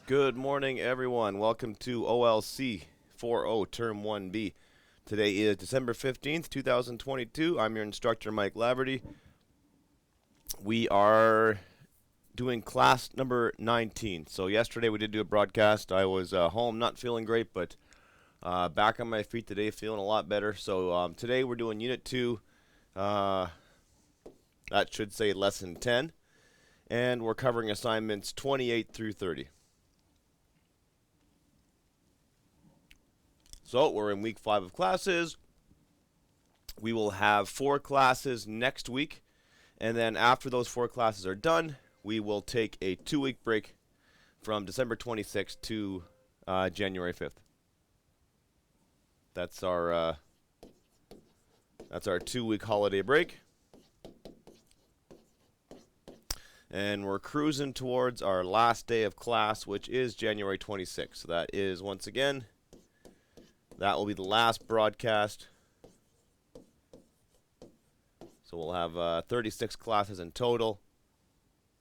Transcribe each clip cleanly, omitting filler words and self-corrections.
Good morning, everyone. Welcome to OLC4O Term 1B. Today is December 15th, 2022. I'm your instructor, Mike Laverty. We are doing class number 19. So yesterday we did do a broadcast. I was home, not feeling great, but back on my feet today, feeling a lot better. So today we're doing Unit 2. That should say Lesson 10. And we're covering assignments 28 through 30. So we're in week 5 of classes. We will have 4 classes next week. And then after those 4 classes are done, we will take a 2-week break from December 26th to January 5th. That's our 2-week holiday break. And we're cruising towards our last day of class, which is January 26th. So that is, once again, that will be the last broadcast. So we'll have 36 classes in total.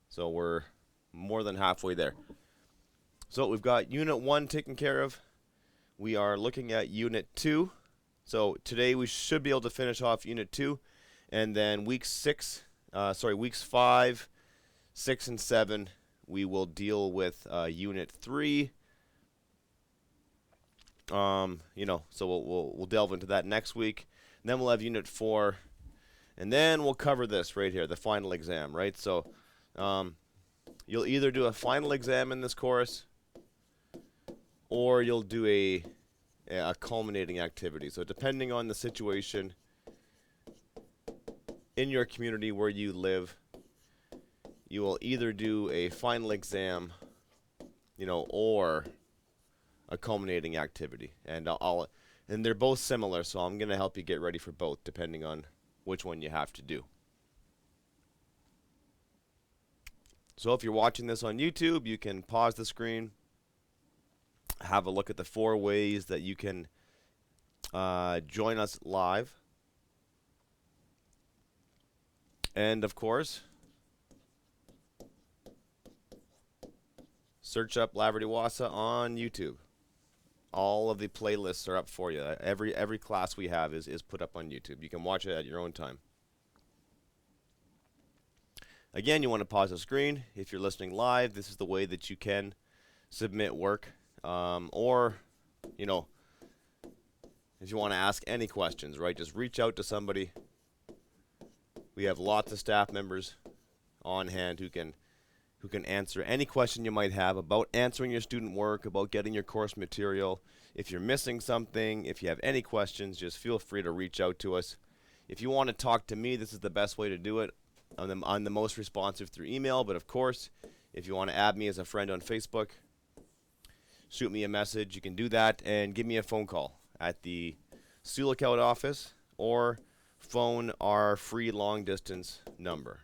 So we're more than halfway there. So we've got Unit 1 taken care of. We are looking at Unit 2. So today we should be able to finish off Unit 2. And then weeks 5, 6, and 7, we will deal with Unit 3. So we'll delve into that next week. And then we'll have Unit 4. And then we'll cover this right here, the final exam, right? So you'll either do a final exam in this course, or you'll do a culminating activity. So depending on the situation in your community where you live, you will either do a final exam, or a culminating activity. And and they're both similar, so I'm going to help you get ready for both, depending on which one you have to do. So if you're watching this on YouTube, you can pause the screen, have a look at the 4 ways that you can join us live. And of course, search up Laverty Wassa on YouTube. All of the playlists are up for you. Every class we have is put up on YouTube. You can watch it at your own time. Again, you want to pause the screen. If you're listening live, this is the way that you can submit work. Or, if you want to ask any questions, right, just reach out to somebody. We have lots of staff members on hand who can answer any question you might have about answering your student work, about getting your course material. If you're missing something, if you have any questions, just feel free to reach out to us. If you want to talk to me, this is the best way to do it. I'm the most responsive through email, but of course, if you want to add me as a friend on Facebook, shoot me a message. You can do that and give me a phone call at the Sioux Lookout office, or phone our free long distance number.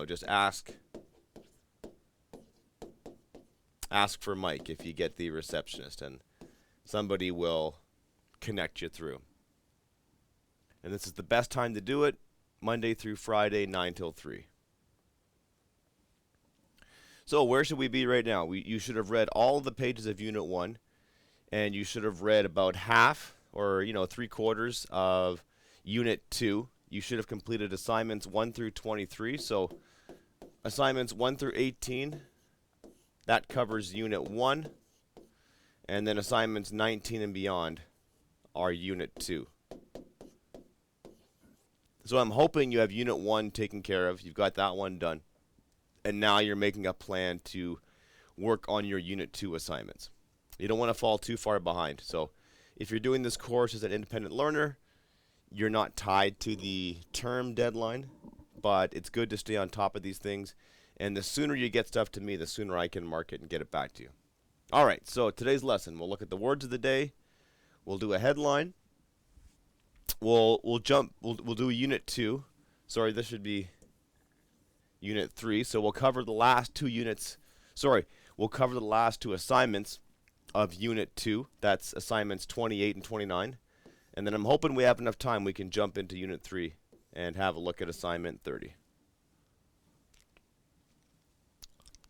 Just ask for Mike if you get the receptionist, and somebody will connect you through. And this is the best time to do it, Monday through Friday, 9 till 3. So where should we be right now? You should have read all of the pages of Unit 1, and you should have read about half or 3/4 of Unit 2. You should have completed assignments 1 through 23. So assignments 1 through 18, that covers Unit 1. And then assignments 19 and beyond are Unit 2. So I'm hoping you have Unit 1 taken care of. You've got that one done. And now you're making a plan to work on your Unit 2 assignments. You don't want to fall too far behind. So if you're doing this course as an independent learner, you're not tied to the term deadline, but it's good to stay on top of these things. And the sooner you get stuff to me, the sooner I can mark it and get it back to you. All right, so today's lesson, we'll look at the words of the day. We'll do a headline. We'll do Unit 2. Sorry, this should be Unit 3. So we'll cover the last 2 units. We'll cover the last 2 assignments of Unit 2. That's assignments 28 and 29. And then I'm hoping we have enough time we can jump into Unit 3 and have a look at assignment 30.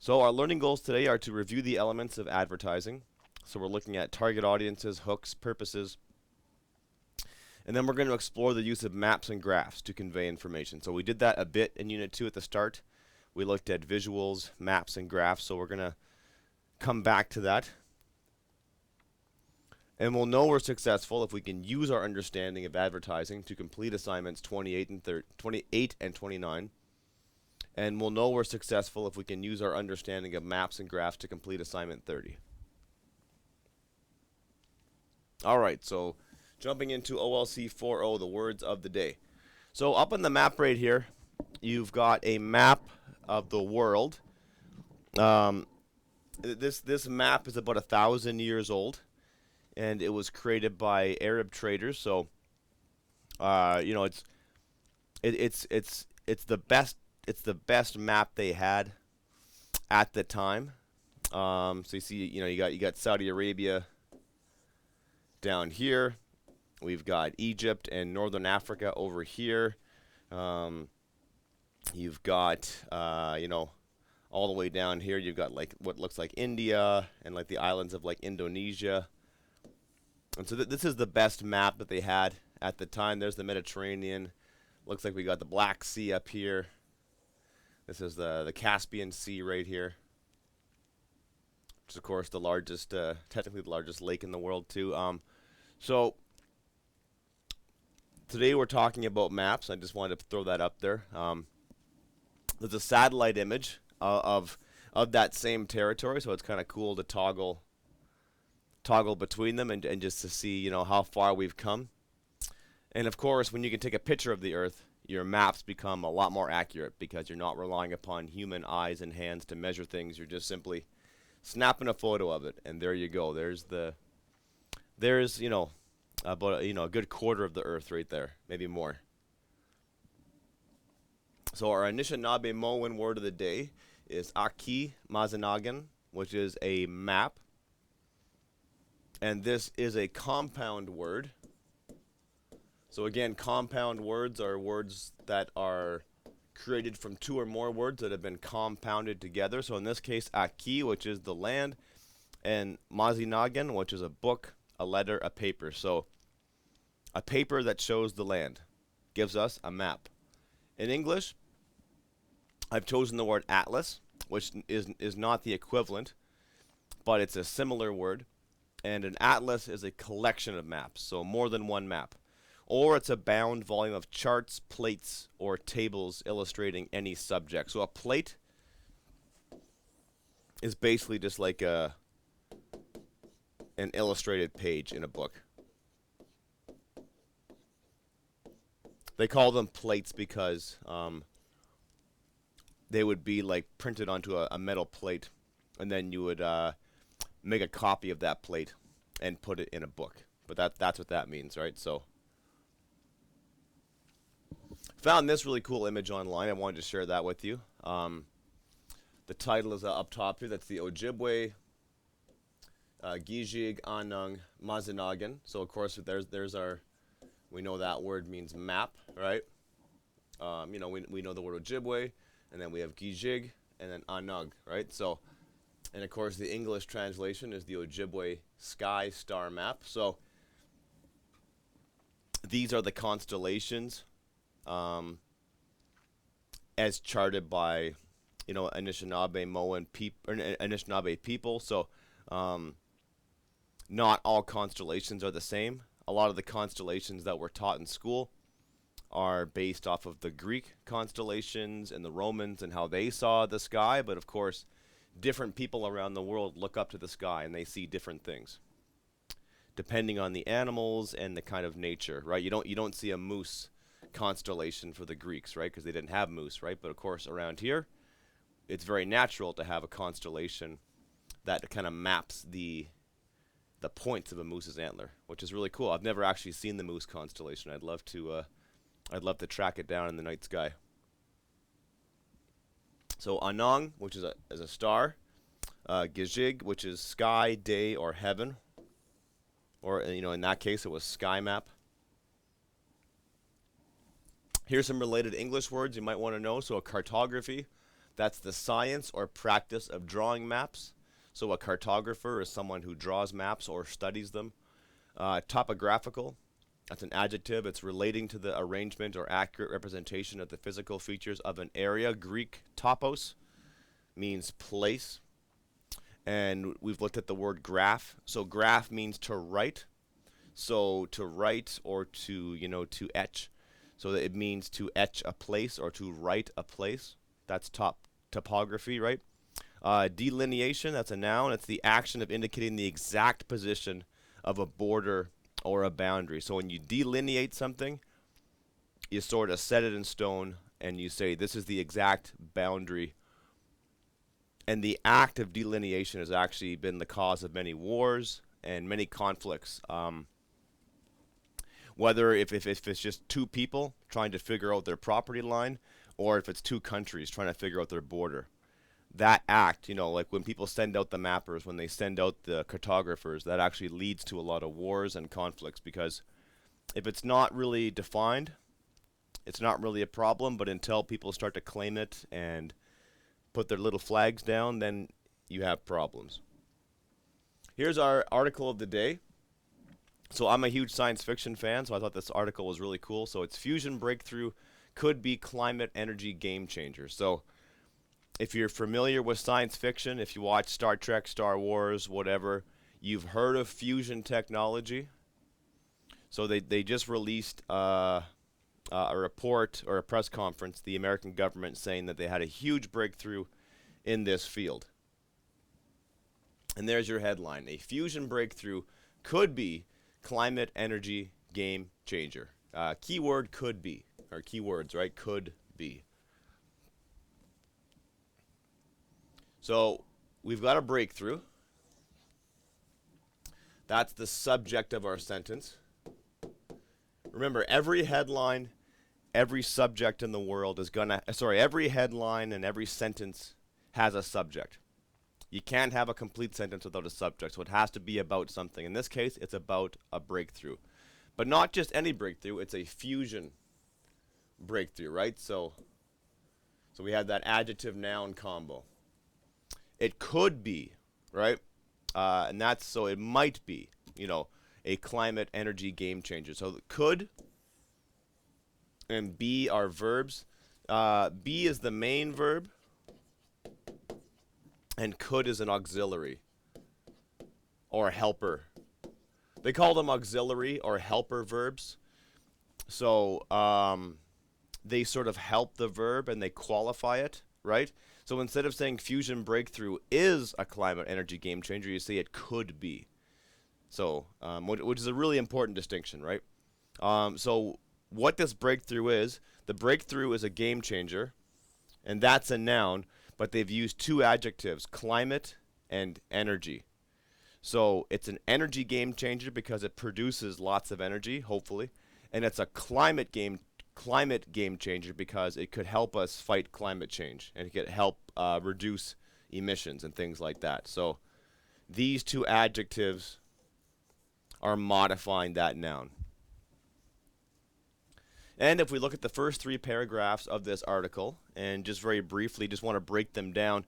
So our learning goals today are to review the elements of advertising. So we're looking at target audiences, hooks, purposes, and then we're going to explore the use of maps and graphs to convey information. So we did that a bit in Unit 2 at the start. We looked at visuals, maps, and graphs, so we're going to come back to that. And we'll know we're successful if we can use our understanding of advertising to complete assignments 28 and 29. And we'll know we're successful if we can use our understanding of maps and graphs to complete assignment 30. All right, so jumping into OLC4O, the words of the day. So up on the map right here, you've got a map of the world. This map is about 1,000 years old, and it was created by Arab traders. So, you know, it's the best. It's the best map they had at the time. So you see, you got Saudi Arabia down here. We've got Egypt and Northern Africa over here. You've got all the way down here. You've got like what looks like India and like the islands of like Indonesia. And so this is the best map that they had at the time. There's the Mediterranean. Looks like we got the Black Sea up here. This is the Caspian Sea right here, which is of course the largest, technically the largest lake in the world too. So today we're talking about maps. I just wanted to throw that up there. There's a satellite image of that same territory, so it's kind of cool to toggle between them and just to see how far we've come. And of course, when you can take a picture of the Earth, your maps become a lot more accurate because you're not relying upon human eyes and hands to measure things. You're just simply snapping a photo of it, and there you go. There's about a good quarter of the Earth right there, maybe more. So our Anishinaabe-Moan word of the day is Aki Mazanagan, which is a map. And this is a compound word. So again, compound words are words that are created from two or more words that have been compounded together. So in this case, Aki, which is the land, and Mazinagan, which is a book, a letter, a paper. So a paper that shows the land gives us a map. In English, I've chosen the word atlas, which is not the equivalent, but it's a similar word. And an atlas is a collection of maps, so more than one map. Or it's a bound volume of charts, plates, or tables illustrating any subject. So a plate is basically just like an illustrated page in a book. They call them plates because they would be like printed onto a metal plate, and then you would make a copy of that plate and put it in a book. But that's what that means, right? So found this really cool image online. I wanted to share that with you. The title is up top here. That's the Ojibwe, Gijig, Anung, Mazinagan. So of course there's our, we know that word means map, right? We know the word Ojibwe, and then we have Gijig, and then Anug, right? So, and of course the English translation is the Ojibwe sky star map. So these are the constellations as charted by Anishinaabe people. So not all constellations are the same. A lot of the constellations that were taught in school are based off of the Greek constellations and the Romans and how they saw the sky, but of course different people around the world look up to the sky and they see different things depending on the animals and the kind of nature, right? You don't see a moose constellation for the Greeks, right? Because they didn't have moose, right? But of course around here it's very natural to have a constellation that kind of maps the points of a moose's antler, which is really cool. I've never actually seen the moose constellation. I'd love to track it down in the night sky. So Anang, which is a star, Gijig, which is sky, day, or heaven, or in that case it was sky map. Here's some related English words you might want to know. So a cartography, That's the science or practice of drawing maps. So a cartographer is someone who draws maps or studies them. Topographical, that's an adjective. It's relating to the arrangement or accurate representation of the physical features of an area. Greek topos means place. And we've looked at the word graph. So graph means to write. So to write or to etch. So that it means to etch a place or to write a place. That's topography, right? Delineation, that's a noun. It's the action of indicating the exact position of a border or a boundary. So when you delineate something, you sort of set it in stone and you say this is the exact boundary. And the act of delineation has actually been the cause of many wars and many conflicts. Whether if it's just two people trying to figure out their property line, or if it's two countries trying to figure out their border. That act, like when people send out the mappers, when they send out the cartographers, that actually leads to a lot of wars and conflicts, because if it's not really defined, it's not really a problem, but until people start to claim it and put their little flags down, then you have problems. Here's our article of the day. So I'm a huge science fiction fan, so I thought this article was really cool. So it's fusion breakthrough could be climate energy game changer. So if you're familiar with science fiction, if you watch Star Trek, Star Wars, whatever, you've heard of fusion technology. So they just released a report or a press conference, the American government saying that they had a huge breakthrough in this field. And there's your headline. A fusion breakthrough could be climate energy game changer. Keyword could be, or keywords, right? Could be. So we've got a breakthrough. That's the subject of our sentence. Remember, every headline, every subject in the world is every headline and every sentence has a subject. You can't have a complete sentence without a subject, so it has to be about something. In this case, it's about a breakthrough. But not just any breakthrough, it's a fusion breakthrough, right? So we have that adjective-noun combo. It could be, right? And that's, so it might be, a climate energy game changer. So could and be are verbs. Be is the main verb, and could is an auxiliary or a helper. They call them auxiliary or helper verbs. So they sort of help the verb and they qualify it, right? So instead of saying fusion breakthrough is a climate energy game changer, you say it could be. So, which is a really important distinction, right? So what this breakthrough is, the breakthrough is a game changer, and that's a noun, but they've used two adjectives, climate and energy. So it's an energy game changer because it produces lots of energy, hopefully, and it's a climate game changer because it could help us fight climate change, and it could help reduce emissions and things like that. So these two adjectives are modifying that noun. And if we look at the first three paragraphs of this article, and just very briefly, just want to break them down.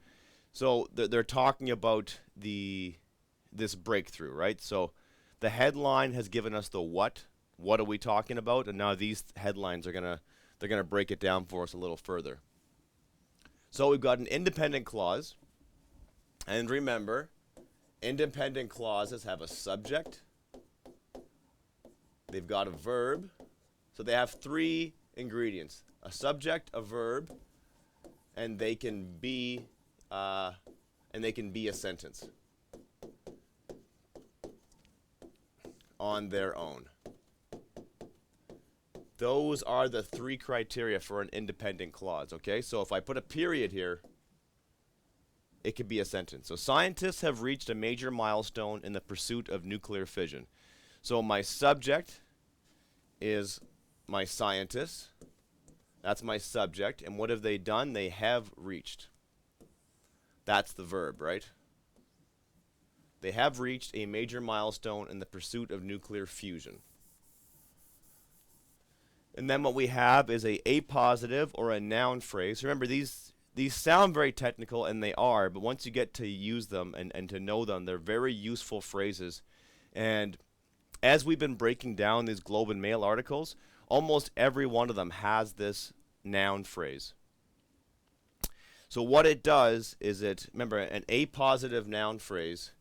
So they're talking about this breakthrough, right? So the headline has given us the what. What are we talking about? And now these headlines they're gonna break it down for us a little further. So we've got an independent clause, and remember, independent clauses have a subject. They've got a verb. So they have three ingredients: a subject, a verb, and they can be a sentence on their own. Those are the three criteria for an independent clause, okay? So if I put a period here, it could be a sentence. So scientists have reached a major milestone in the pursuit of nuclear fission. So my subject is my scientists. That's my subject. And what have they done? They have reached. That's the verb, right? They have reached a major milestone in the pursuit of nuclear fusion. And then what we have is a positive or a noun phrase. Remember, these these sound very technical, and they are, but once you get to use them and to know them, they're very useful phrases. And as we've been breaking down these Globe and Mail articles, almost every one of them has this noun phrase. So what it does is remember, an apositive noun phrase,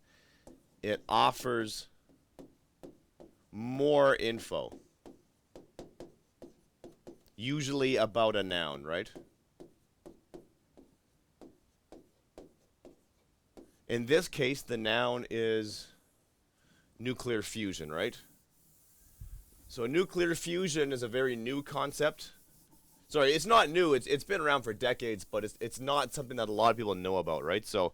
it offers more info, usually about a noun, right? In this case, the noun is nuclear fusion, right? So nuclear fusion is a very new concept. Sorry, it's not new. It's been around for decades, but it's not something that a lot of people know about, right? So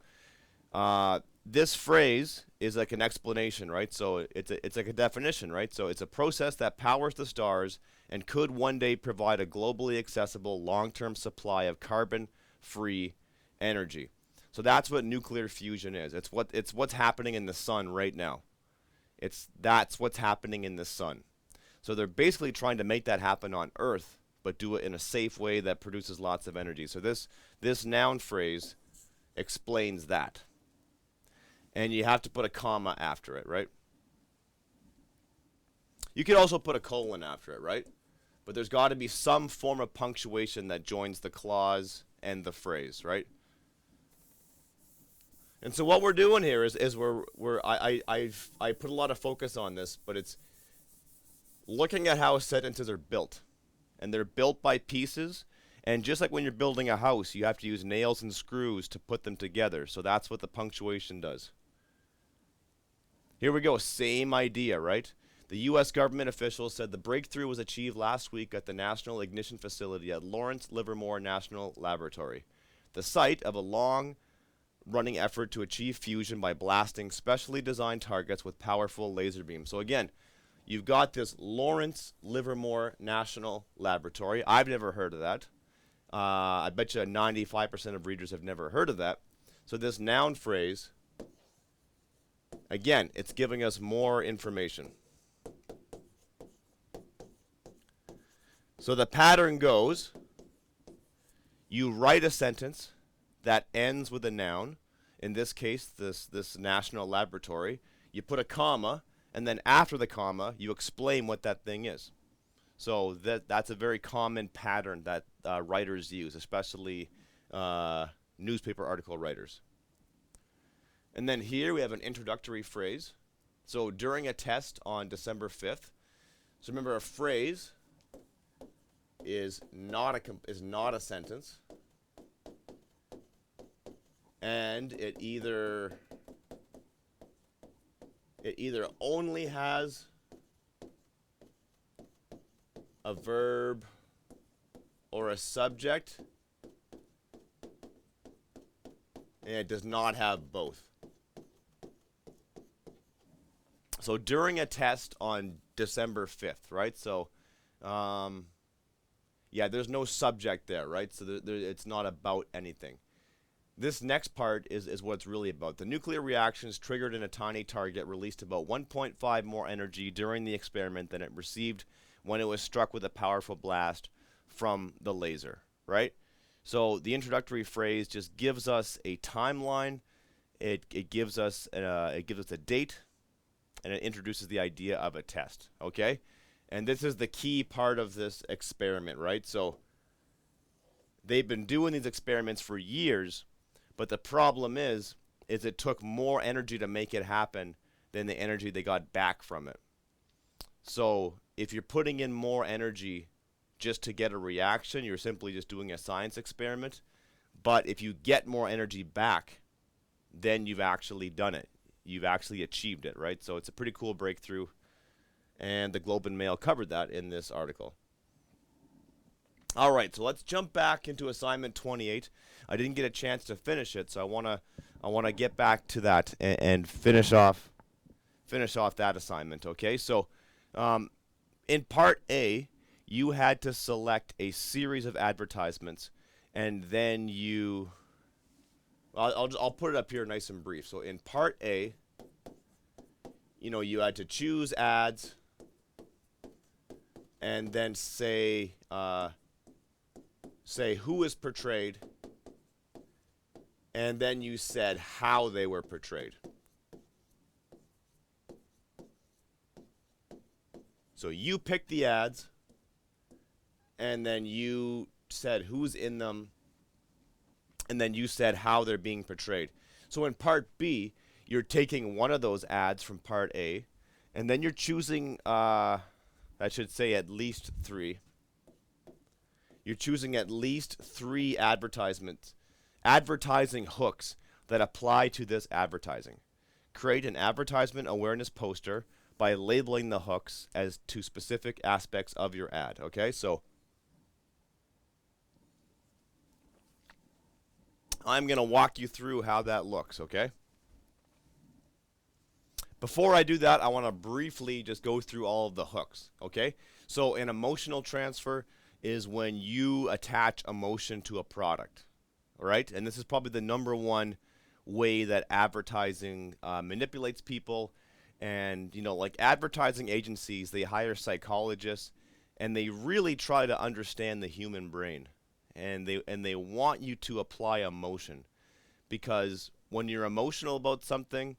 this phrase is like an explanation, right? So it's like a definition, right? So it's a process that powers the stars and could one day provide a globally accessible long-term supply of carbon-free energy. So that's what nuclear fusion is. It's what's happening in the sun right now. That's what's happening in the sun. So they're basically trying to make that happen on Earth, but do it in a safe way that produces lots of energy. So this noun phrase explains that. And you have to put a comma after it, right? You could also put a colon after it, right? But there's got to be some form of punctuation that joins the clause and the phrase, right? And so what we're doing here is I put a lot of focus on this, but it's looking at how sentences are built. And they're built by pieces. And just like when you're building a house, you have to use nails and screws to put them together. So that's what the punctuation does. Here we go. Same idea, right? The U.S. government officials said the breakthrough was achieved last week at the National Ignition Facility at Lawrence Livermore National Laboratory, the site of a long-running effort to achieve fusion by blasting specially designed targets with powerful laser beams. So again, you've got this Lawrence Livermore National Laboratory. I've never heard of that. I bet you 95% of readers have never heard of that. So this noun phrase, again, it's giving us more information. So the pattern goes, you write a sentence that ends with a noun. In this case, this national laboratory. You put a comma, and then after the comma, you explain what that thing is. So that's a very common pattern that writers use, especially newspaper article writers. And then here we have an introductory phrase. So during a test on December 5th, so remember a phrase is not a sentence, and it either only has a verb or a subject, and it does not have both. So during a test on December 5th, right? So yeah, there's no subject there, right? So it's not about anything. This next part is what it's really about. The nuclear reactions triggered in a tiny target released about 1.5 more energy during the experiment than it received when it was struck with a powerful blast from the laser, right? So the introductory phrase just gives us a timeline. It gives us a date, and it introduces the idea of a test, okay? And this is the key part of this experiment, right? So they've been doing these experiments for years, but the problem is it took more energy to make it happen than the energy they got back from it. So if you're putting in more energy just to get a reaction, you're simply just doing a science experiment. But if you get more energy back, then you've actually done it. You've actually achieved it, right? So it's a pretty cool breakthrough. And the Globe and Mail covered that in this article. All right, so let's jump back into assignment 28. I didn't get a chance to finish it, so I wanna get back to that and finish off that assignment. Okay, so in part A, you had to select a series of advertisements, and then I'll put it up here nice and brief. So in part A, you had to choose ads, and then say who is portrayed and then you said how they were portrayed. So you picked the ads, and then you said who's in them, and then you said how they're being portrayed. So in part B, you're taking one of those ads from part A, and then you're choosing, I should say at least 3. You're choosing at least 3 advertising hooks that apply to this advertising. Create an advertisement awareness poster by labeling the hooks as to specific aspects of your ad. Okay, so I'm going to walk you through how that looks, okay? Before I do that, I want to briefly just go through all of the hooks, okay? So an emotional transfer is when you attach emotion to a product, all right? And this is probably the number one way that advertising manipulates people. And, you know, like advertising agencies, they hire psychologists, and they really try to understand the human brain. And they want you to apply emotion, because when you're emotional about something,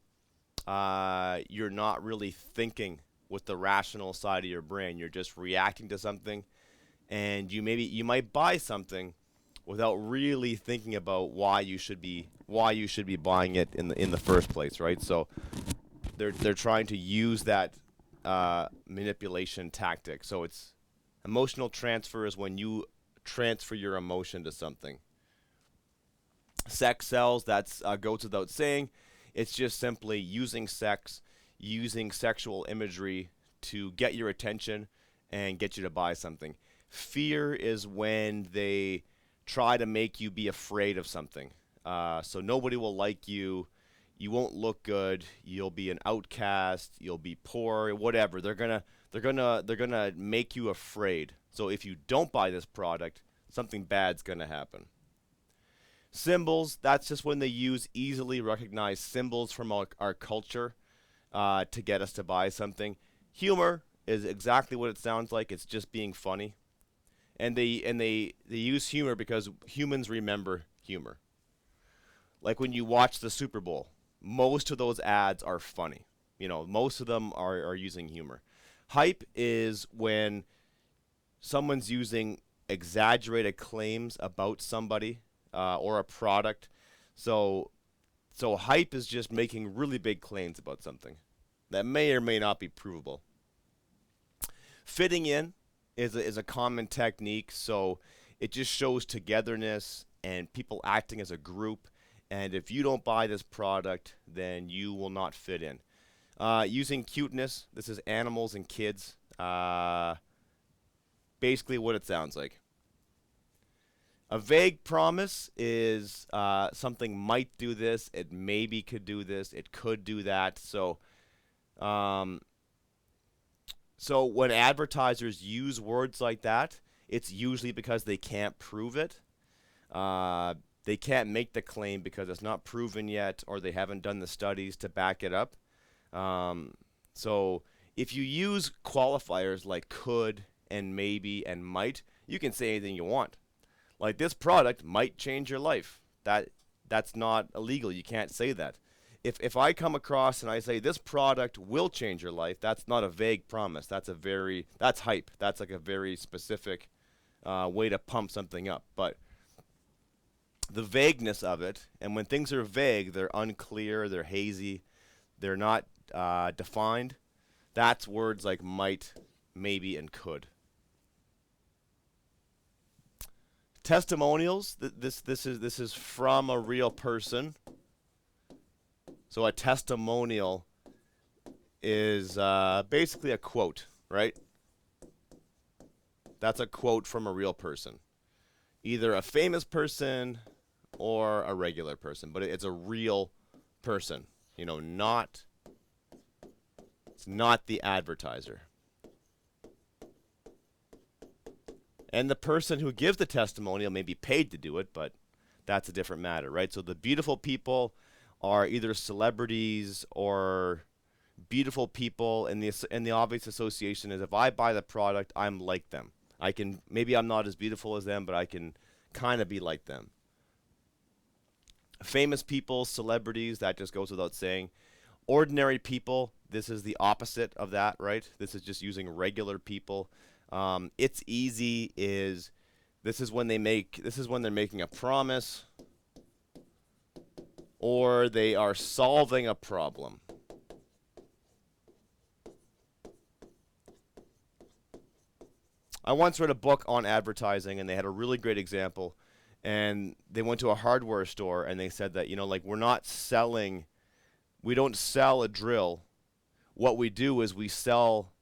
you're not really thinking with the rational side of your brain. You're just reacting to something, and you might buy something without really thinking about why you should be buying it in the first place, right? So they're trying to use that manipulation tactic. So it's emotional transfer is when you transfer your emotion to something. Sex sells, that's goes without saying. It's just simply using sex, using sexual imagery to get your attention and get you to buy something. Fear is when they try to make you be afraid of something. So nobody will like you. You won't look good. You'll be an outcast. You'll be poor. Whatever. They're gonna make you afraid. So if you don't buy this product, something bad's gonna happen. Symbols. That's just when they use easily recognized symbols from our culture to get us to buy something. Humor is exactly what it sounds like. It's just being funny, and they use humor because humans remember humor. Like when you watch the Super Bowl, most of those ads are funny. You know, most of them are using humor. Hype is when someone's using exaggerated claims about somebody or a product. So hype is just making really big claims about something that may or may not be provable. Fitting in is a common technique. So it just shows togetherness and people acting as a group. And if you don't buy this product, then you will not fit in. Using cuteness, this is animals and kids. Basically what it sounds like. A vague promise is something might do this, it maybe could do this, it could do that. So when advertisers use words like that, it's usually because they can't prove it. They can't make the claim because it's not proven yet, or they haven't done the studies to back it up. So if you use qualifiers like could and maybe and might, you can say anything you want. Like, this product might change your life. That's not illegal. You can't say that. If I come across and I say this product will change your life, that's not a vague promise. That's hype. That's like a very specific way to pump something up. But the vagueness of it, and when things are vague, they're unclear, they're hazy, they're not defined. That's words like might, maybe, and could. Testimonials. This is from a real person. So a testimonial is basically a quote, right? That's a quote from a real person, either a famous person or a regular person, but it's a real person. You know, it's not the advertiser. And the person who gives the testimonial may be paid to do it, but that's a different matter, right? So the beautiful people are either celebrities or beautiful people, and the obvious association is if I buy the product, I'm like them. Maybe I'm not as beautiful as them, but I can kind of be like them. Famous people, celebrities, that just goes without saying. Ordinary people, this is the opposite of that, right? This is just using regular people. It's easy is this is when they're making a promise or they are solving a problem. I once read a book on advertising, and they had a really great example. And they went to a hardware store, and they said that, like, we don't sell a drill. What we do is we sell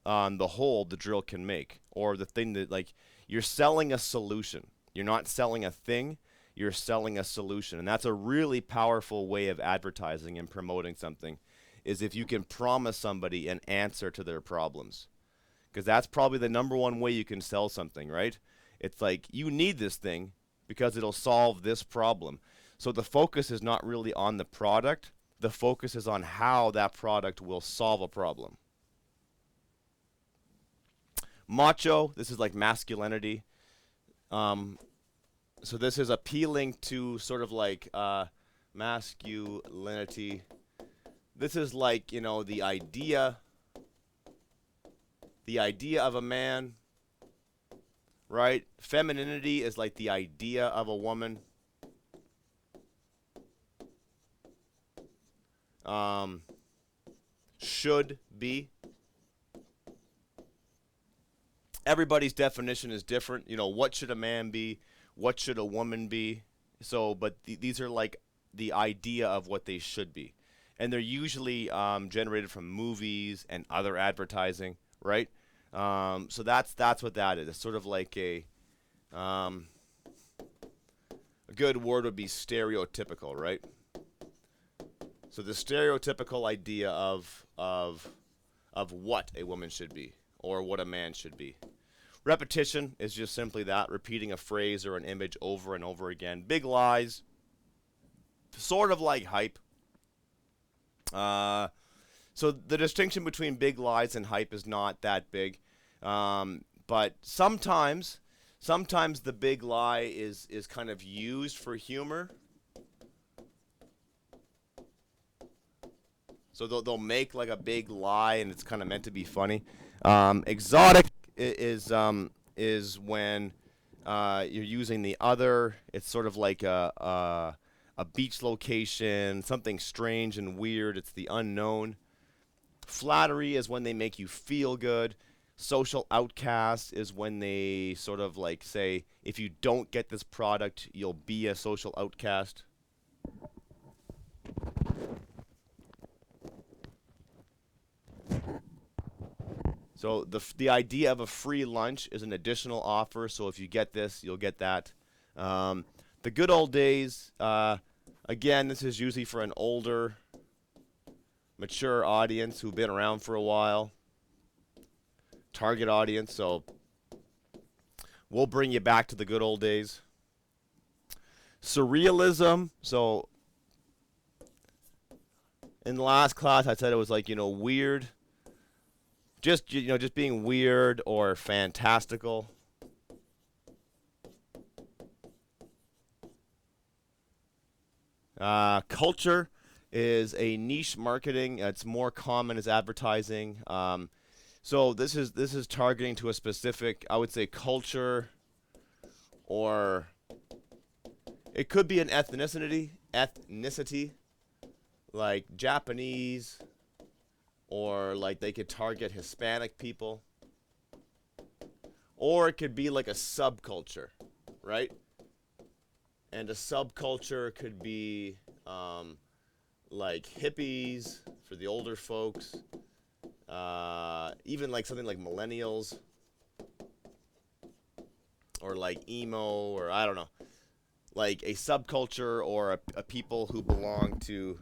the hole the drill can make, or the thing that, like, you're selling a solution. You're not selling a thing, you're selling a solution. And that's a really powerful way of advertising and promoting something, is if you can promise somebody an answer to their problems. Because that's probably the number one way you can sell something, right? It's like, you need this thing because it'll solve this problem. So the focus is not really on the product. The focus is on how that product will solve a problem. Macho, this is like masculinity. So this is appealing to sort of like masculinity. This is like, the idea of a man, right? Femininity is like the idea of a woman. Should be. Everybody's definition is different. What should a man be? What should a woman be? So, but these are like the idea of what they should be. And they're usually generated from movies and other advertising, right? So that's what that is. It's sort of like a good word would be stereotypical, right? So the stereotypical idea of what a woman should be or what a man should be. Repetition is just simply that, repeating a phrase or an image over and over again. Big lies, sort of like hype. So the distinction between big lies and hype is not that big. But sometimes the big lie is kind of used for humor. So they'll make like a big lie and it's kind of meant to be funny. Exotic is when you're using the other. It's sort of like a beach location, something strange and weird. It's the unknown. Flattery is when they make you feel good. Social outcast is when they sort of like say, if you don't get this product, you'll be a social outcast. So the idea of a free lunch is an additional offer. So if you get this, you'll get that. The good old days, again, this is usually for an older, mature audience who've been around for a while. Target audience, so we'll bring you back to the good old days. Surrealism, so in the last class I said it was like, weird. Just being weird or fantastical. Culture is a niche marketing. It's more common as advertising. So this is targeting to a specific, I would say, culture, or it could be an ethnicity, like Japanese, or like they could target Hispanic people, or it could be like a subculture, right? And a subculture could be like hippies for the older folks. Even like something like millennials, or like emo, or I don't know, like a subculture or a people who belong to.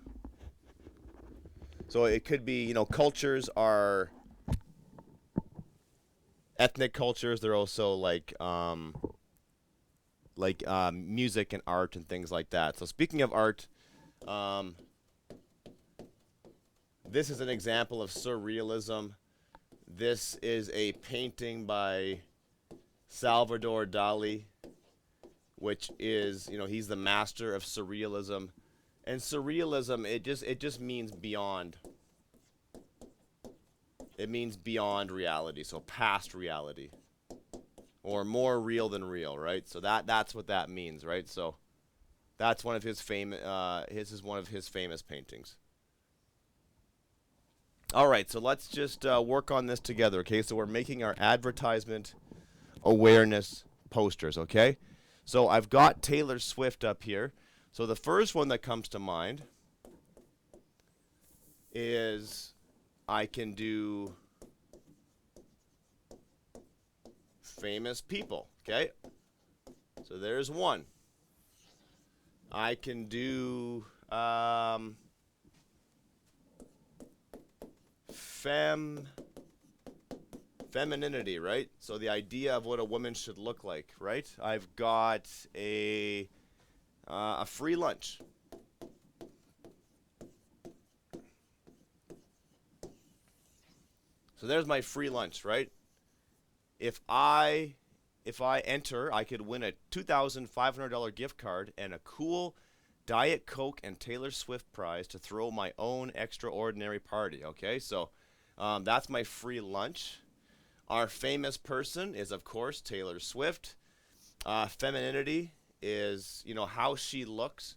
So it could be, cultures are ethnic cultures. They're also like music and art and things like that. So speaking of art, this is an example of surrealism. This is a painting by Salvador Dali which is, he's the master of surrealism. And surrealism, it just means beyond. It means beyond reality, so past reality, or more real than real, right? So that's what that means, right? So that's one of his famous. His is one of his famous paintings. All right, so let's just work on this together, okay? So we're making our advertisement awareness posters, okay? So I've got Taylor Swift up here. So the first one that comes to mind is I can do famous people, okay? So there's one. I can do femininity, right? So the idea of what a woman should look like, right? I've got a free lunch. So there's my free lunch, right? If I enter, I could win a $2,500 gift card and a cool Diet Coke and Taylor Swift prize to throw my own extraordinary party. Okay, so that's my free lunch. Our famous person is, of course, Taylor Swift. Femininity is, how she looks.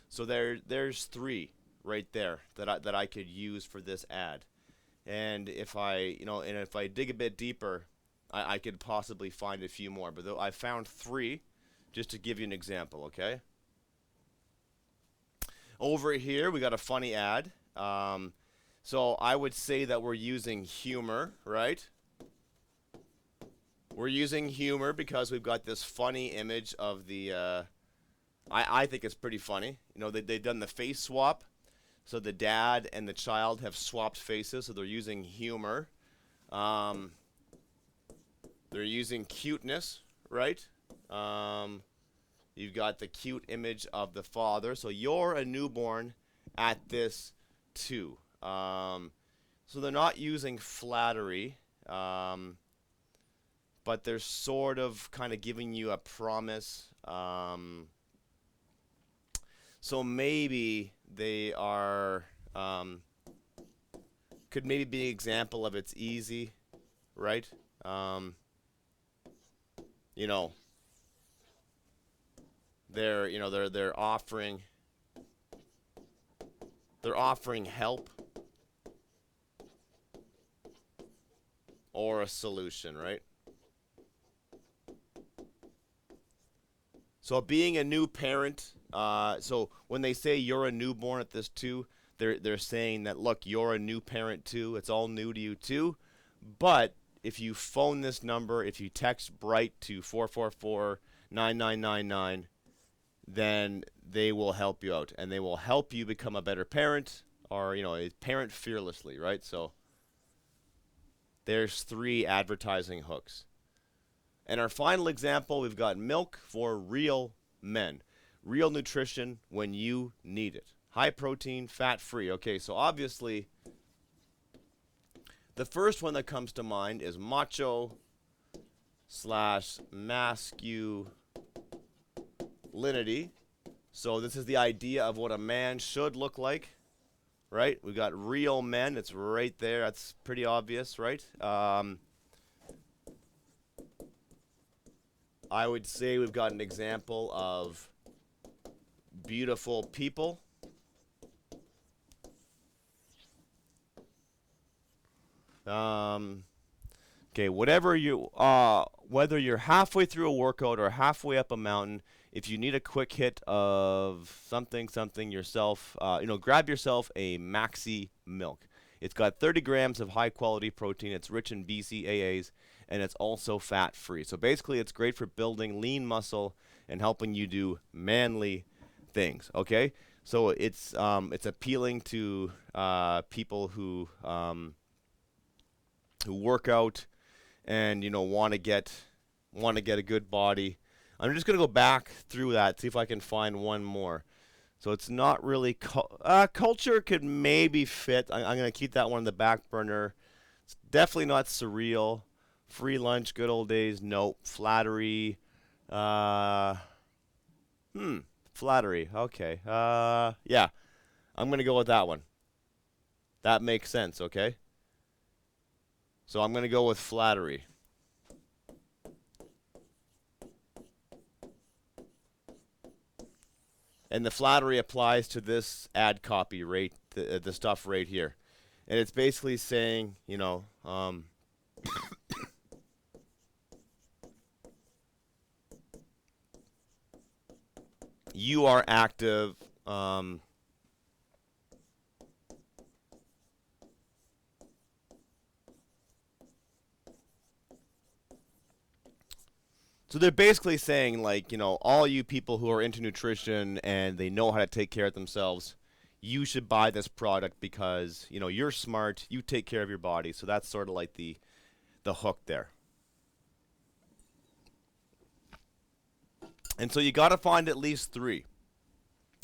So there's three right there that I could use for this ad. And if I dig a bit deeper, I could possibly find a few more. But I found three, just to give you an example. Okay. Over here, we got a funny ad. So I would say that we're using humor, right? We're using humor because we've got this funny image of the. I think it's pretty funny. They've done the face swap. So the dad and the child have swapped faces, so they're using humor. They're using cuteness, right? You've got the cute image of the father. So you're a newborn at this too. So they're not using flattery, but they're sort of kind of giving you a promise. So maybe they are, could maybe be an example of it's easy, right? They're offering help or a solution, right? So being a new parent, so when they say you're a newborn at this too, they're saying that, look, you're a new parent too. It's all new to you too. But if you phone this number, if you text Bright to 444-9999, then they will help you out, and they will help you become a better parent, or parent fearlessly, right? So there's three advertising hooks. And our final example, we've got milk for real men. Real nutrition when you need it. High protein, fat free. Okay, so obviously the first one that comes to mind is macho / masculinity. So this is the idea of what a man should look like, right? We've got real men. It's right there. That's pretty obvious, right? I would say we've got an example of beautiful people. Okay, whether you're halfway through a workout or halfway up a mountain, if you need a quick hit of something yourself, grab yourself a Maxi Milk. It's got 30 grams of high-quality protein. It's rich in BCAAs, and it's also fat-free. So basically, it's great for building lean muscle and helping you do manly things. Okay, so it's appealing to people who work out and want to get a good body. I'm just gonna go back through that, see if I can find one more. So it's not really culture could maybe fit. I'm gonna keep that one on the back burner. It's definitely not surreal. Free lunch, good old days. Nope. Flattery. Flattery. Okay. Yeah. I'm going to go with that one. That makes sense, okay? So I'm going to go with flattery. And the flattery applies to this ad copy right, the stuff right here. And it's basically saying, you are active. So they're basically saying, like, all you people who are into nutrition and they know how to take care of themselves, you should buy this product because, you're smart, you take care of your body. So that's sort of like the hook there. And so you got to find at least 3.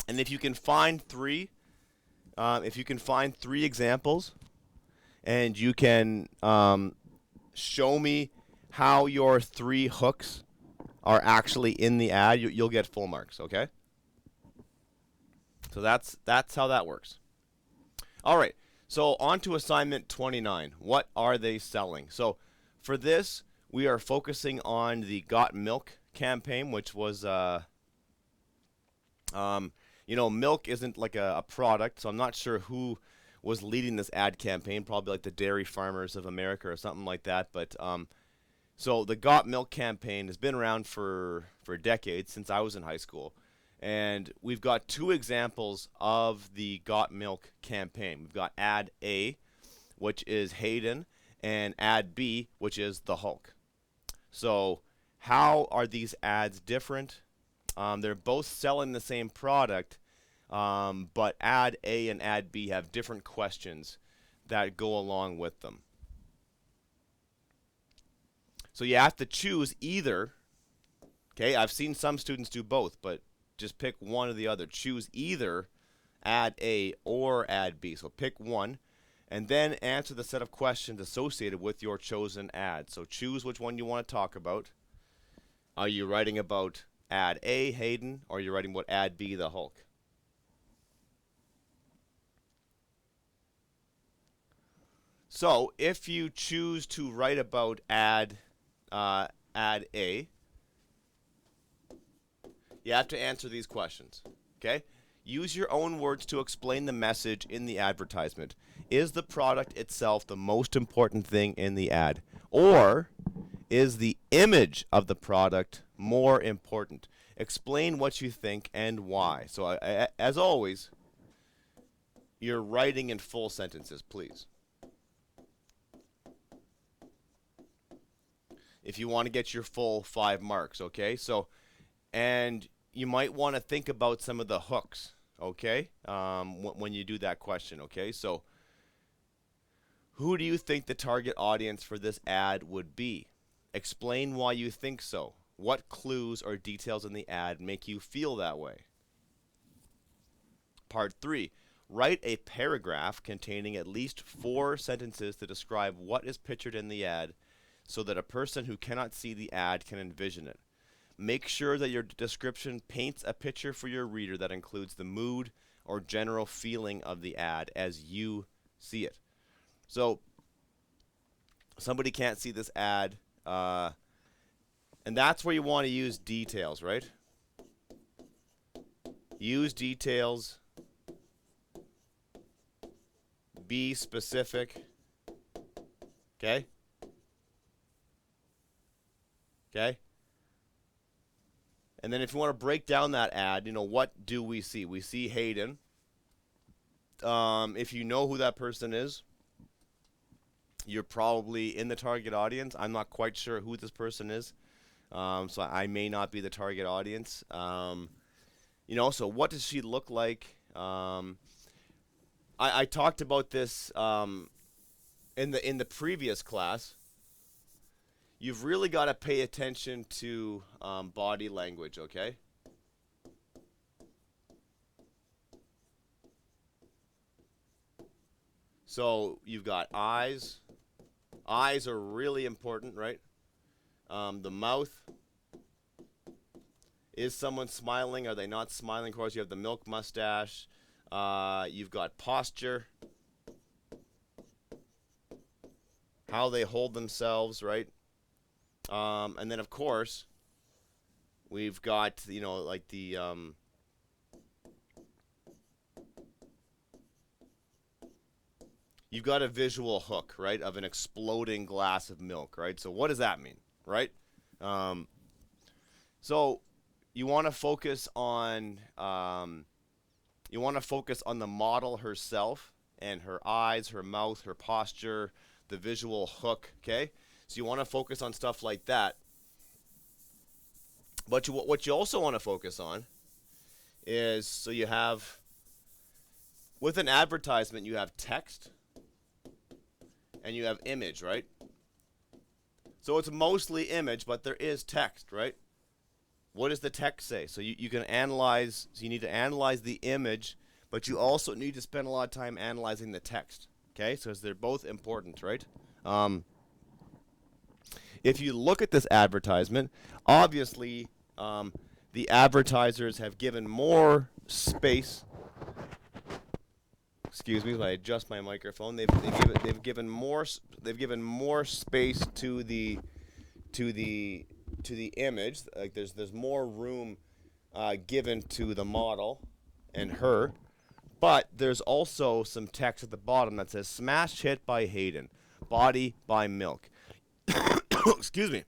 And if you can find 3, examples, and you can show me how your 3 hooks are actually in the ad, you'll get full marks, okay? So that's how that works. All right, so on to assignment 29. What are they selling? So for this, we are focusing on the Got Milk campaign, which was, milk isn't like a product, so I'm not sure who was leading this ad campaign, probably like the Dairy Farmers of America or something like that, but so the Got Milk campaign has been around for decades, since I was in high school. And we've got 2 examples of the Got Milk campaign. We've got ad A, which is Hayden, and ad B, which is the Hulk. So how are these ads different? They're both selling the same product, but ad A and ad B have different questions that go along with them. So you have to choose either. Okay, I've seen some students do both, but just pick one or the other. Choose either ad A or ad B. So pick one, and then answer the set of questions associated with your chosen ad. So choose which one you want to talk about. Are you writing about ad A, Hayden, or are you writing about ad B, the Hulk? So if you choose to write about ad A, you have to answer these questions. Okay? Use your own words to explain the message in the advertisement. Is the product itself the most important thing in the ad? Or is the image of the product more important? Explain what you think and why. So, as always, you're writing in full sentences, please. If you want to get your full 5 marks, okay? So, and you might want to think about some of the hooks, okay? When you do that question, okay? So, who do you think the target audience for this ad would be? Explain why you think so. What clues or details in the ad make you feel that way? Part 3. Write a paragraph containing at least 4 sentences to describe what is pictured in the ad so that a person who cannot see the ad can envision it. Make sure that your description paints a picture for your reader that includes the mood or general feeling of the ad as you see it. So, somebody can't see this ad, and that's where you want to use details, right? Use details. Be specific. Okay? Okay? And then if you want to break down that ad, what do we see? We see Hayden. If you know who that person is, you're probably in the target audience. I'm not quite sure who this person is, so I may not be the target audience. So what does she look like? I talked about this in the previous class. You've really got to pay attention to body language, okay? So you've got eyes. Eyes are really important, right? The mouth Is someone smiling? Are they not smiling? Of course, you have the milk mustache. You've got posture, how they hold themselves, right? And then, of course, we've got, like the you've got a visual hook, right, of an exploding glass of milk, right? So what does that mean, right? So you want to focus on the model herself and her eyes, her mouth, her posture, the visual hook. Okay, so you want to focus on stuff like that. But what you also want to focus on is, so you have, with an advertisement, you have text and you have image, right? So it's mostly image, but there is text, right? What does the text say? So you can analyze, so you need to analyze the image, but you also need to spend a lot of time analyzing the text, okay? So they're both important, right? If you look at this advertisement, obviously the advertisers have given more space. Excuse me, if I adjust my microphone, they've given more space to the image. Like there's more room given to the model and her, but there's also some text at the bottom that says "Smash hit by Hayden, body by milk." Excuse me.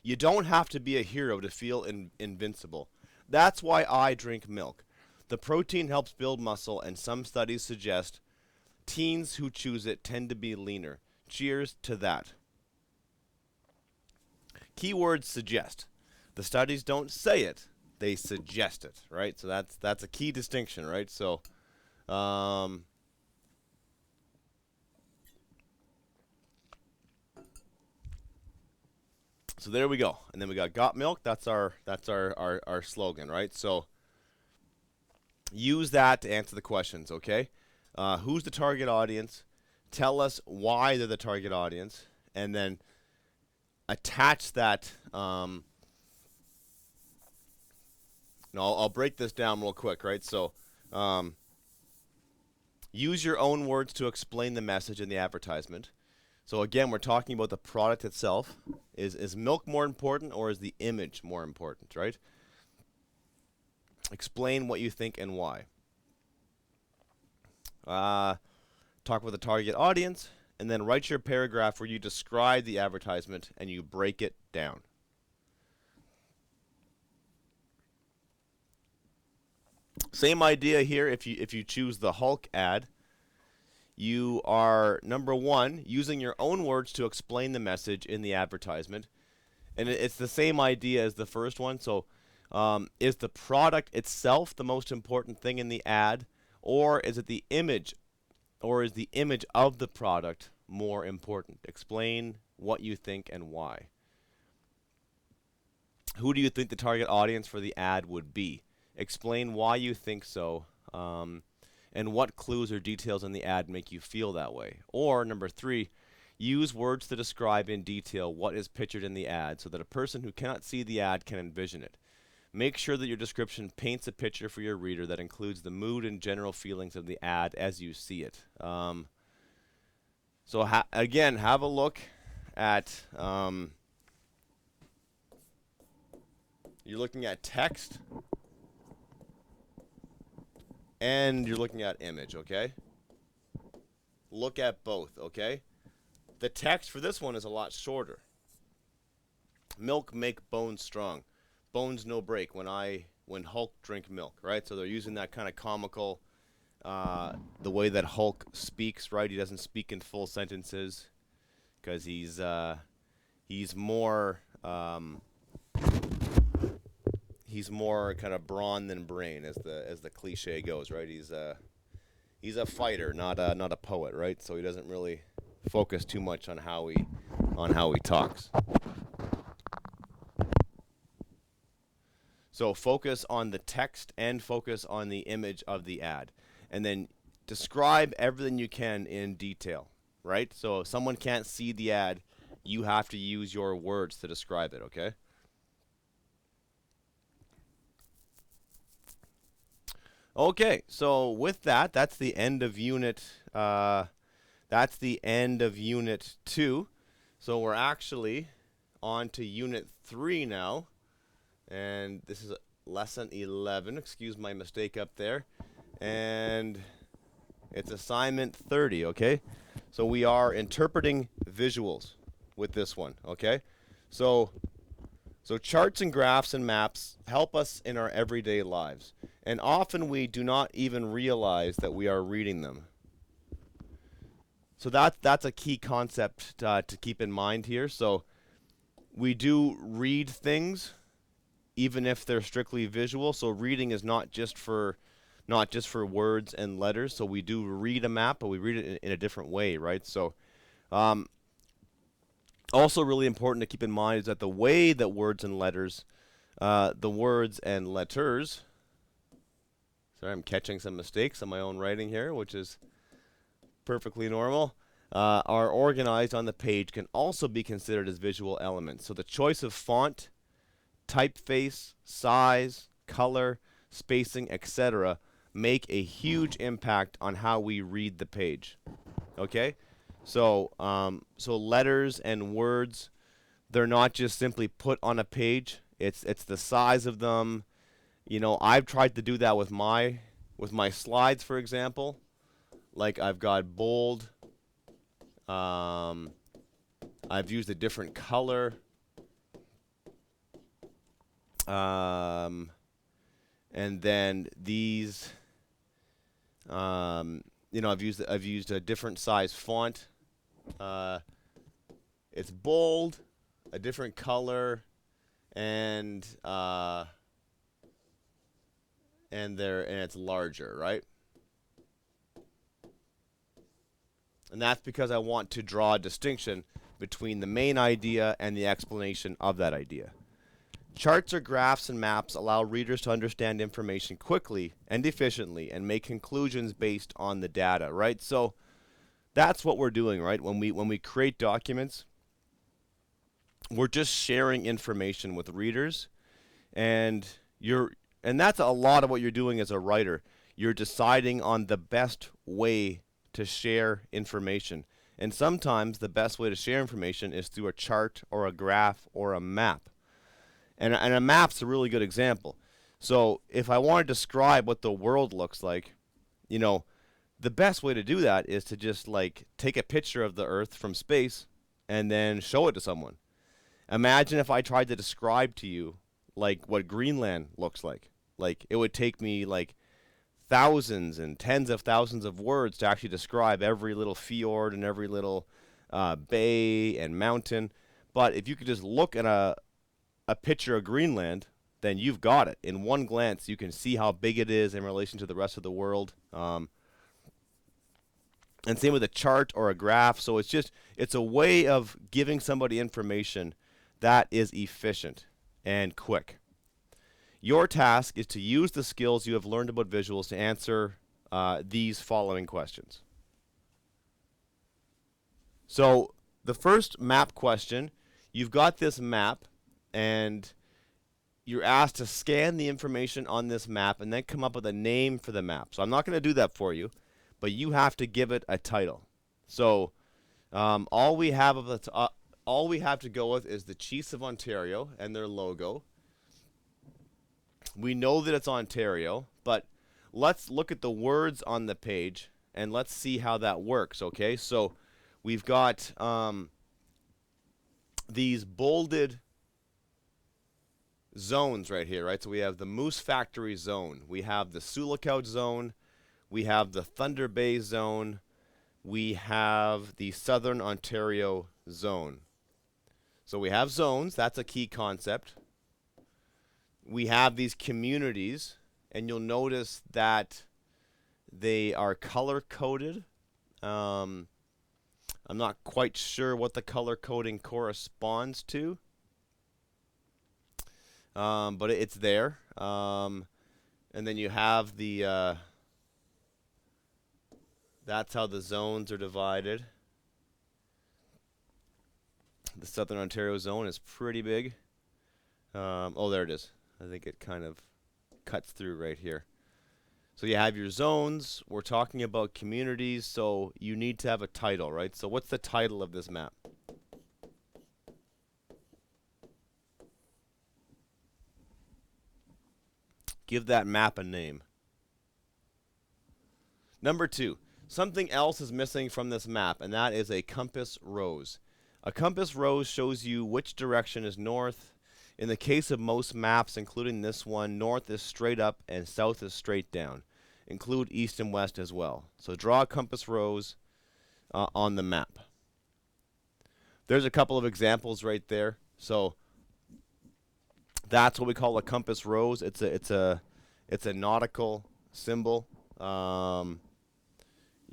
You don't have to be a hero to feel invincible. That's why I drink milk. The protein helps build muscle, and some studies suggest teens who choose it tend to be leaner. Cheers to that. Keywords suggest. The studies don't say it, they suggest it, right? So that's a key distinction, right? So so there we go. And then we got milk. That's our slogan, right? So use that to answer the questions, okay? Who's the target audience? Tell us why they're the target audience, and then attach that. No, I'll break this down real quick, right? So use your own words to explain the message in the advertisement. So again, we're talking about the product itself. Is milk more important, or is the image more important, right? Explain what you think and why. Talk with the target audience, and then write your paragraph where you describe the advertisement and you break it down. Same idea here. If you choose the Hulk ad, you are, number one, using your own words to explain the message in the advertisement. And it's the same idea as the first one. So is the product itself the most important thing in the ad, or is it the image, or is the image of the product more important? Explain what you think and why. Who do you think the target audience for the ad would be? Explain why you think so. And what clues or details in the ad make you feel that way. Or number three, use words to describe in detail what is pictured in the ad so that a person who cannot see the ad can envision it. Make sure that your description paints a picture for your reader that includes the mood and general feelings of the ad as you see it. So again, have a look at, you're looking at text, and you're looking at image, okay? Look at both, okay? The text for this one is a lot shorter. Milk make bones strong. Bones no break when Hulk drink milk, right? So they're using that kind of comical, the way that Hulk speaks, right? He doesn't speak in full sentences because he's more kind of brawn than brain, as the cliche goes, right? He's a fighter, not a poet, right? So he doesn't really focus too much on how he talks. So focus on the text and focus on the image of the ad, and then describe everything you can in detail, right? So if someone can't see the ad, you have to use your words to describe it, okay? Okay, so with that, that's the end of unit. That's the end of unit 2. So we're actually on to unit 3 now, and this is lesson 11. Excuse my mistake up there, and it's assignment 30. Okay, so we are interpreting visuals with this one. Okay, so charts and graphs and maps help us in our everyday lives. And often we do not even realize that we are reading them. So that's a key concept to keep in mind here. So we do read things even if they're strictly visual. So reading is not just for words and letters. So we do read a map, but we read it in a different way, right? So also really important to keep in mind is that the way that words and letters, sorry, I'm catching some mistakes on my own writing here, which is perfectly normal, are organized on the page can also be considered as visual elements. So the choice of font, typeface, size, color, spacing, etc. make a huge impact on how we read the page. Okay? So letters and words, they're not just simply put on a page. It's the size of them. You know, I've tried to do that with my slides, for example. Like I've got bold. I've used a different color. And then these. You know, I've used a different size font. It's bold, a different color, and it's larger, right? And that's because I want to draw a distinction between the main idea and the explanation of that idea. Charts or graphs and maps allow readers to understand information quickly and efficiently and make conclusions based on the data, right? So that's what we're doing, right? When we create documents, we're just sharing information with readers, and that's a lot of what you're doing as a writer. You're deciding on the best way to share information. And sometimes the best way to share information is through a chart or a graph or a map. And a map's a really good example. So if I want to describe what the world looks like, you know, the best way to do that is to just like take a picture of the Earth from space and then show it to someone. Imagine if I tried to describe to you like what Greenland looks like. Like it would take me like thousands and tens of thousands of words to actually describe every little fjord and every little bay and mountain. But if you could just look at a picture of Greenland, then you've got it. In one glance, you can see how big it is in relation to the rest of the world. And same with a chart or a graph. So it's a way of giving somebody information that is efficient and quick. Your task is to use the skills you have learned about visuals to answer these following questions. So the first map question, you've got this map, and you're asked to scan the information on this map and then come up with a name for the map. So I'm not going to do that for you, but you have to give it a title. So all we have to go with is the Chiefs of Ontario and their logo. We know that it's Ontario, but let's look at the words on the page and let's see how that works, okay? So we've got these bolded zones right here, right? So we have the Moose Factory zone. We have the Sioux Lookout zone. We have the Thunder Bay zone. We have the Southern Ontario zone. So we have zones. That's a key concept. We have these communities, and you'll notice that they are color-coded. I'm not quite sure what the color coding corresponds to, but it's there. And then you have the that's how the zones are divided. The Southern Ontario zone is pretty big. Oh, there it is. I think it kind of cuts through right here. So you have your zones. We're talking about communities, so you need to have a title, right? So what's the title of this map? Give that map a name. Number 2, something else is missing from this map, and that is a compass rose. A compass rose shows you which direction is north. In the case of most maps, including this one, north is straight up and south is straight down. Include east and west as well. So draw a compass rose on the map. There's a couple of examples right there. So that's what we call a compass rose. It's a nautical symbol. You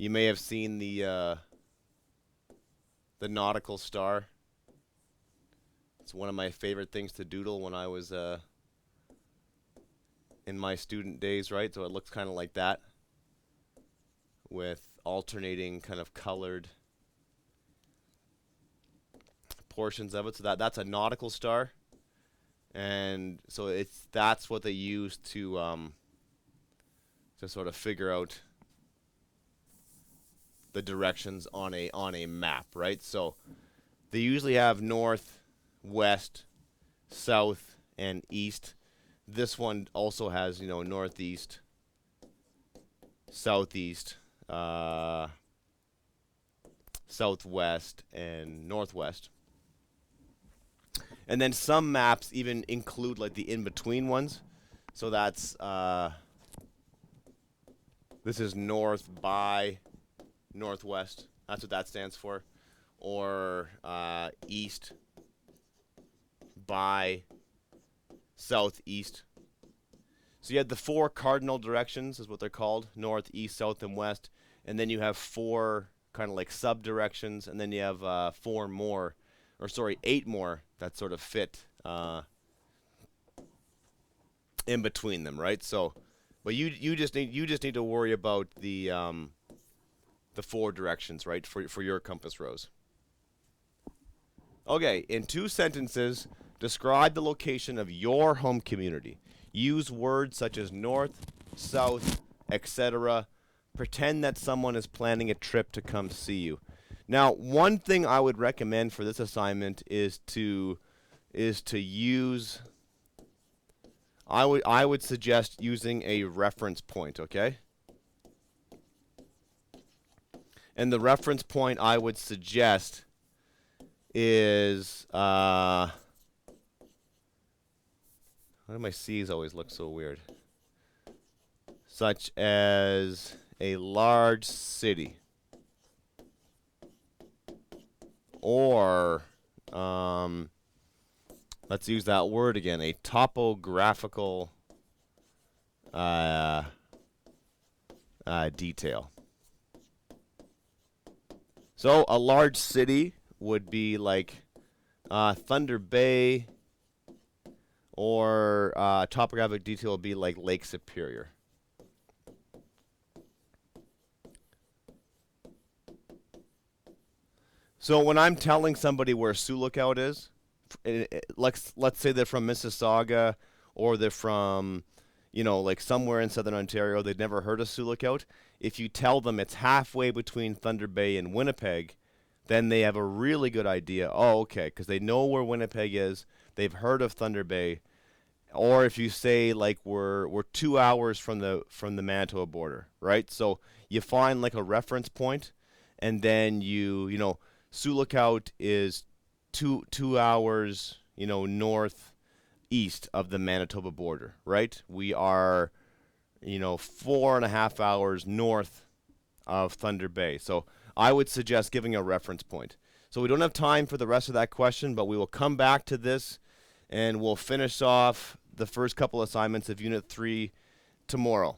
may have seen the nautical star. It's one of my favorite things to doodle when I was in my student days, right? So it looks kind of like that, with alternating kind of colored portions of it. So that's a nautical star, and so that's what they use to sort of figure out the directions on a map, right? So they usually have north, west, south, and east. This one also has, northeast, southeast, southwest, and northwest. And then some maps even include like the in-between ones. So that's this is north by northwest. That's what that stands for. Or east by southeast. So you had the 4 cardinal directions is what they're called: north, east, south, and west. And then you have 4 kind of like sub-directions, and then you have 8 more that sort of fit in between them, right? So, but you just need to worry about the 4 directions, right, for your compass rose. Okay, in 2 sentences, describe the location of your home community. Use words such as north, south, etc. Pretend that someone is planning a trip to come see you. Now, one thing I would recommend for this assignment is to use. I would suggest using a reference point, okay? And the reference point I would suggest is why do my C's always look so weird? Such as a large city, or let's use that word again, a topographical detail. So a large city would be like Thunder Bay, or topographic detail would be like Lake Superior. So when I'm telling somebody where Sioux Lookout is, let's say they're from Mississauga, or they're from, like somewhere in southern Ontario, they've never heard of Sioux Lookout. If you tell them it's halfway between Thunder Bay and Winnipeg, then they have a really good idea. Oh, okay, because they know where Winnipeg is. They've heard of Thunder Bay. Or if you say like we're 2 hours from the Manitoba border, right? So you find like a reference point, and then Sioux Lookout is two hours, northeast of the Manitoba border, right? We are, 4.5 hours north of Thunder Bay. So I would suggest giving a reference point. So we don't have time for the rest of that question, but we will come back to this, and we'll finish off the first couple assignments of Unit 3 tomorrow.